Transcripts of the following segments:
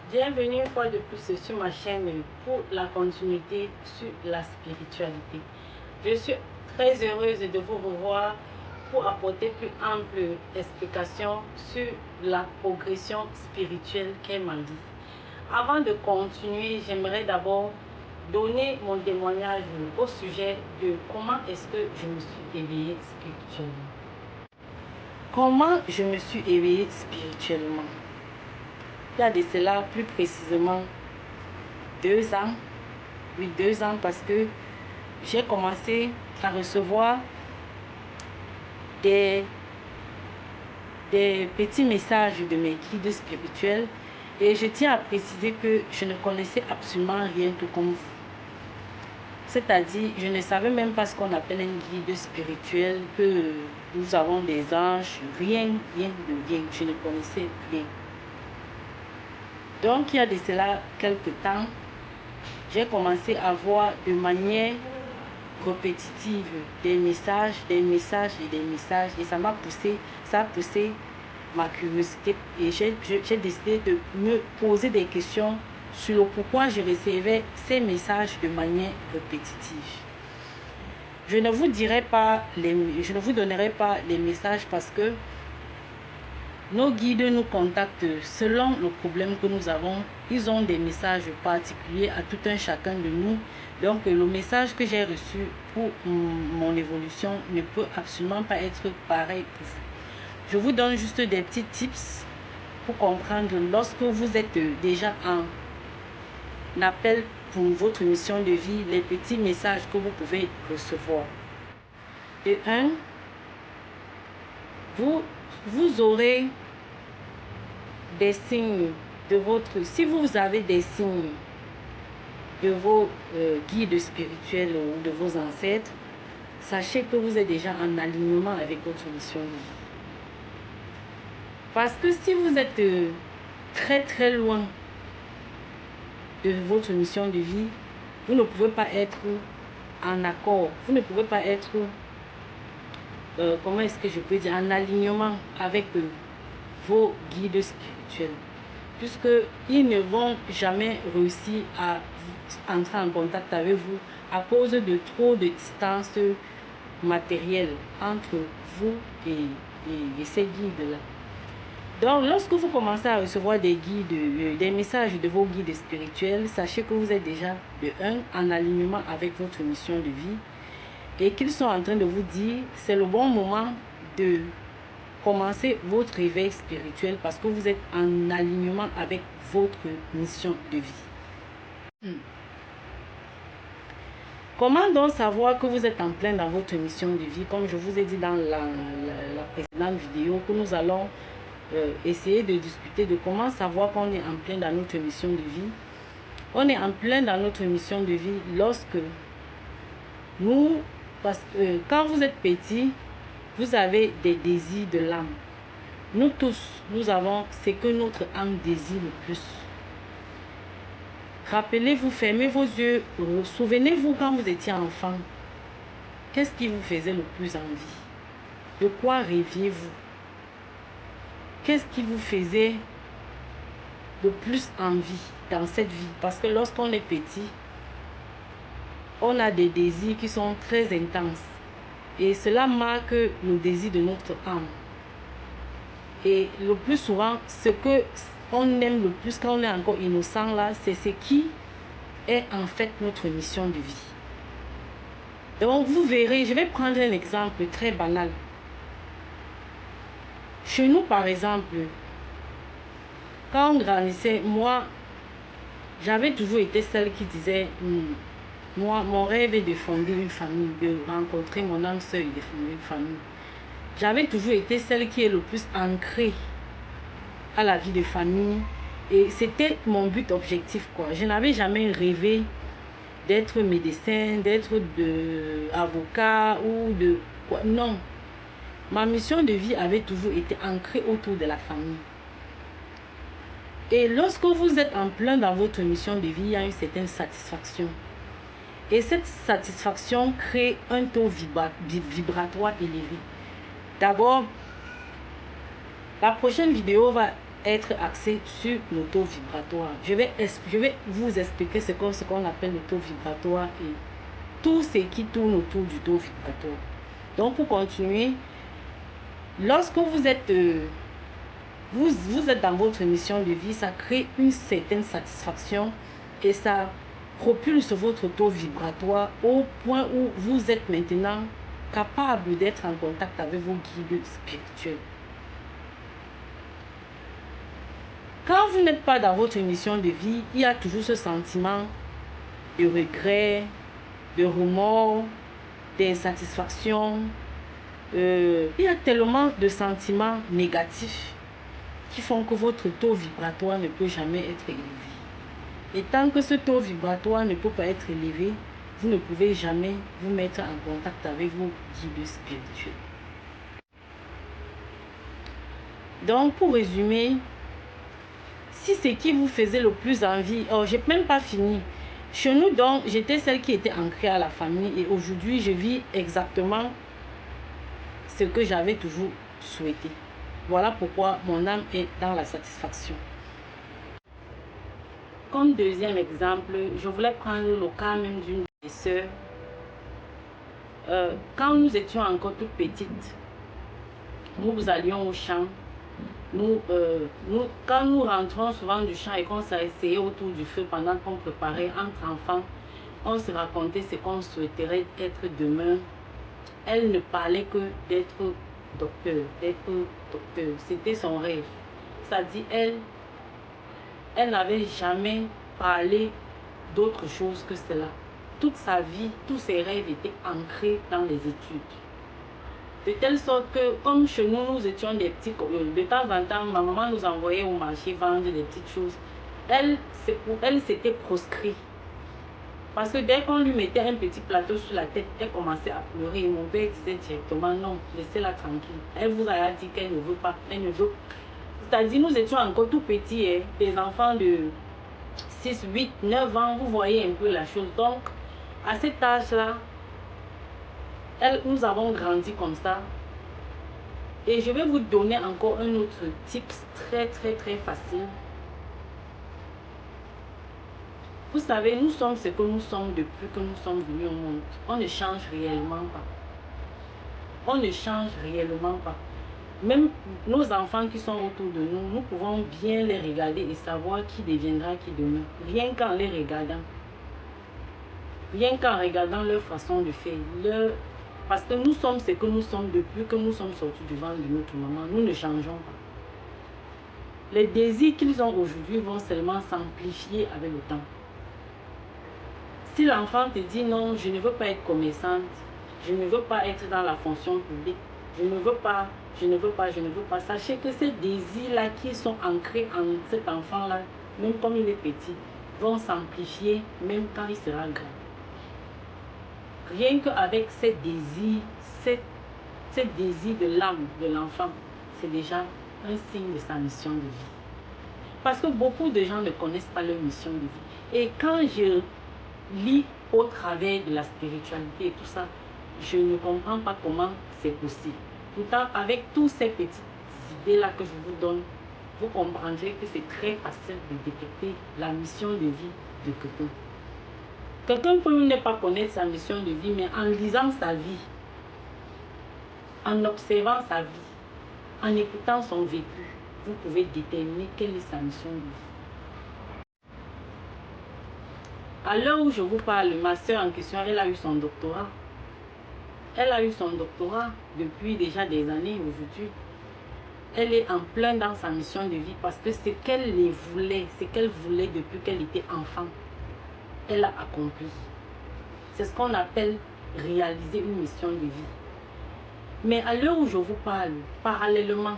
Bienvenue une fois de plus sur ma chaîne pour la continuité sur la spiritualité. Je suis très heureuse de vous revoir pour apporter plus ample explication sur la progression spirituelle qu'est ma vie. Avant de continuer, j'aimerais d'abord donner mon témoignage au sujet de comment est-ce que je me suis éveillée spirituellement. Comment je me suis éveillée spirituellement? Il y a de cela plus précisément 2 ans. Oui, 2 ans, parce que j'ai commencé à recevoir des petits messages de mes guides spirituels, et je tiens à préciser que je ne connaissais absolument rien tout comme vous. C'est-à-dire, je ne savais même pas ce qu'on appelle un guide spirituel, que nous avons des anges, rien de rien, je ne connaissais rien. Donc, il y a de cela quelques temps, j'ai commencé à voir de manière répétitive des messages, et ça a poussé ma curiosité, et j'ai décidé de me poser des questions sur le pourquoi je recevais ces messages de manière répétitive. Je ne vous donnerai pas les messages parce que nos guides nous contactent selon le problème que nous avons. Ils ont des messages particuliers à tout un chacun de nous. Donc, le message que j'ai reçu pour mon évolution ne peut absolument pas être pareil pour vous. Je vous donne juste des petits tips pour comprendre lorsque vous êtes déjà en appel pour votre mission de vie, les petits messages que vous pouvez recevoir. De 1, vous aurez des signes de votre... Si vous avez des signes de vos guides spirituels ou de vos ancêtres, sachez que vous êtes déjà en alignement avec votre mission de vie. Parce que si vous êtes très loin de votre mission de vie, vous ne pouvez pas être en accord, vous ne pouvez pas être, comment est-ce que je peux dire, en alignement avec vos guides spirituels, puisqu'ils ne vont jamais réussir à entrer en contact avec vous à cause de trop de distance matérielle entre vous et ces guides-là. Donc, lorsque vous commencez à recevoir des messages de vos guides spirituels, sachez que vous êtes déjà de 1 en alignement avec votre mission de vie, et qu'ils sont en train de vous dire c'est le bon moment de commencer votre éveil spirituel parce que vous êtes en alignement avec votre mission de vie. Comment donc savoir que vous êtes en plein dans votre mission de vie? Comme je vous ai dit dans la précédente vidéo, que nous allons essayer de discuter de comment savoir qu'on est en plein dans notre mission de vie. On est en plein dans notre mission de vie lorsque quand vous êtes petit, vous avez des désirs de l'âme. Nous tous, nous avons ce que notre âme désire le plus. Rappelez-vous, fermez vos yeux, souvenez-vous quand vous étiez enfant. Qu'est-ce qui vous faisait le plus envie? De quoi rêviez-vous? Qu'est-ce qui vous faisait le plus envie dans cette vie? Parce que lorsqu'on est petit, on a des désirs qui sont très intenses. Et cela marque le désir de notre âme. Et le plus souvent, ce qu'on aime le plus quand on est encore innocent là, c'est ce qui est en fait notre mission de vie. Donc vous verrez, je vais prendre un exemple très banal. Chez nous par exemple, quand on grandissait, moi, j'avais toujours été celle qui disait, moi, mon rêve est de fonder une famille, de rencontrer mon âme sœur et de fonder une famille. J'avais toujours été celle qui est le plus ancrée à la vie de famille. Et c'était mon but objectif, quoi. Je n'avais jamais rêvé d'être médecin, d'être avocat ou de quoi. Non. Ma mission de vie avait toujours été ancrée autour de la famille. Et lorsque vous êtes en plein dans votre mission de vie, il y a une certaine satisfaction. Et cette satisfaction crée un taux vibratoire élevé. D'abord, la prochaine vidéo va être axé sur le taux vibratoire. Je vais vous expliquer ce qu'on appelle le taux vibratoire et tout ce qui tourne autour du taux vibratoire. Donc, pour continuer, lorsque vous êtes dans votre mission de vie, ça crée une certaine satisfaction et ça propulse votre taux vibratoire au point où vous êtes maintenant capable d'être en contact avec vos guides spirituels. Quand vous n'êtes pas dans votre mission de vie, il y a toujours ce sentiment de regret, de remords, d'insatisfaction. Il y a tellement de sentiments négatifs qui font que votre taux vibratoire ne peut jamais être élevé. Et tant que ce taux vibratoire ne peut pas être élevé, vous ne pouvez jamais vous mettre en contact avec vos guides spirituels. Donc, pour résumer, si ce qui vous faisait le plus envie, j'ai même pas fini. Chez nous, donc, j'étais celle qui était ancrée à la famille et aujourd'hui, je vis exactement ce que j'avais toujours souhaité. Voilà pourquoi mon âme est dans la satisfaction. Comme deuxième exemple, je voulais prendre le cas même d'une des sœurs. Quand nous étions encore toutes petites, nous allions au champ. Quand nous rentrons souvent du champ et qu'on s'asseyait autour du feu pendant qu'on préparait entre enfants, on se racontait ce qu'on souhaiterait être demain. Elle ne parlait que d'être docteur, C'était son rêve. C'est-à-dire, elle n'avait jamais parlé d'autre chose que cela. Toute sa vie, tous ses rêves étaient ancrés dans les études. De telle sorte que, comme chez nous, nous étions des petits, de temps en temps, ma maman nous envoyait au marché vendre des petites choses. Elle s'était proscrite. Parce que dès qu'on lui mettait un petit plateau sur la tête, elle commençait à pleurer. Et mon père disait directement, non, laissez-la tranquille. Elle vous a dit qu'elle ne veut pas, elle ne veut. C'est-à-dire, nous étions encore tout petits, des enfants de 6, 8, 9 ans, vous voyez un peu la chose. Donc, à cet âge-là, nous avons grandi comme ça. Et je vais vous donner encore un autre tips très facile. Vous savez, nous sommes ce que nous sommes depuis que nous sommes venus au monde. On ne change réellement pas. On ne change réellement pas. Même nos enfants qui sont autour de nous, nous pouvons bien les regarder et savoir qui deviendra qui demain. Rien qu'en les regardant. Rien qu'en regardant leur façon de faire. Parce que nous sommes ce que nous sommes depuis que nous sommes sortis du ventre de notre maman. Nous ne changeons pas. Les désirs qu'ils ont aujourd'hui vont seulement s'amplifier avec le temps. Si l'enfant te dit non, je ne veux pas être commerçante, je ne veux pas être dans la fonction publique, je ne veux pas, sachez que ces désirs-là qui sont ancrés en cet enfant-là, même comme il est petit, vont s'amplifier même quand il sera grand. Rien qu'avec ces désirs, ces désirs de l'âme de l'enfant, c'est déjà un signe de sa mission de vie. Parce que beaucoup de gens ne connaissent pas leur mission de vie. Et quand je lis au travers de la spiritualité et tout ça, je ne comprends pas comment c'est possible. Pourtant, avec toutes ces petites idées-là que je vous donne, vous comprendrez que c'est très facile de détecter la mission de vie de quelqu'un. Quelqu'un peut ne pas connaître sa mission de vie, mais en lisant sa vie, en observant sa vie, en écoutant son vécu, vous pouvez déterminer quelle est sa mission de vie. À l'heure où je vous parle, ma soeur en question, elle a eu son doctorat. Elle a eu son doctorat depuis déjà des années aujourd'hui. Elle est en plein dans sa mission de vie parce que ce qu'elle voulait, depuis qu'elle était enfant, elle a accompli. C'est ce qu'on appelle réaliser une mission de vie. Mais à l'heure où je vous parle, parallèlement,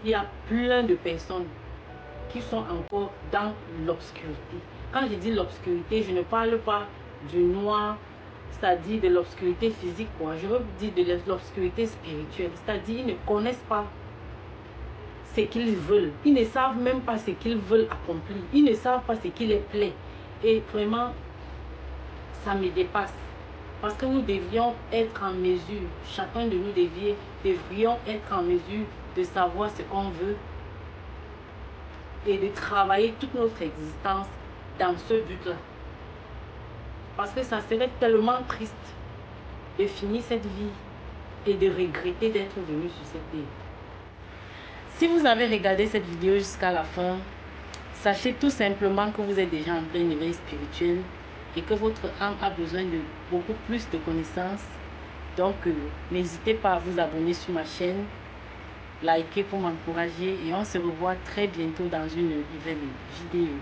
il y a plein de personnes qui sont encore dans l'obscurité. Quand je dis l'obscurité, je ne parle pas du noir, c'est-à-dire de l'obscurité physique, quoi. Je veux dire de l'obscurité spirituelle, c'est-à-dire ils ne connaissent pas ce qu'ils veulent. Ils ne savent même pas ce qu'ils veulent accomplir. Ils ne savent pas ce qui les plaît. Et vraiment, ça me dépasse. Parce que nous devions être en mesure, chacun de nous devrions être en mesure de savoir ce qu'on veut et de travailler toute notre existence dans ce but-là. Parce que ça serait tellement triste de finir cette vie et de regretter d'être venu sur cette terre. Si vous avez regardé cette vidéo jusqu'à la fin, sachez tout simplement que vous êtes déjà en plein éveil spirituel et que votre âme a besoin de beaucoup plus de connaissances. Donc, n'hésitez pas à vous abonner sur ma chaîne, liker pour m'encourager et on se revoit très bientôt dans une nouvelle vidéo.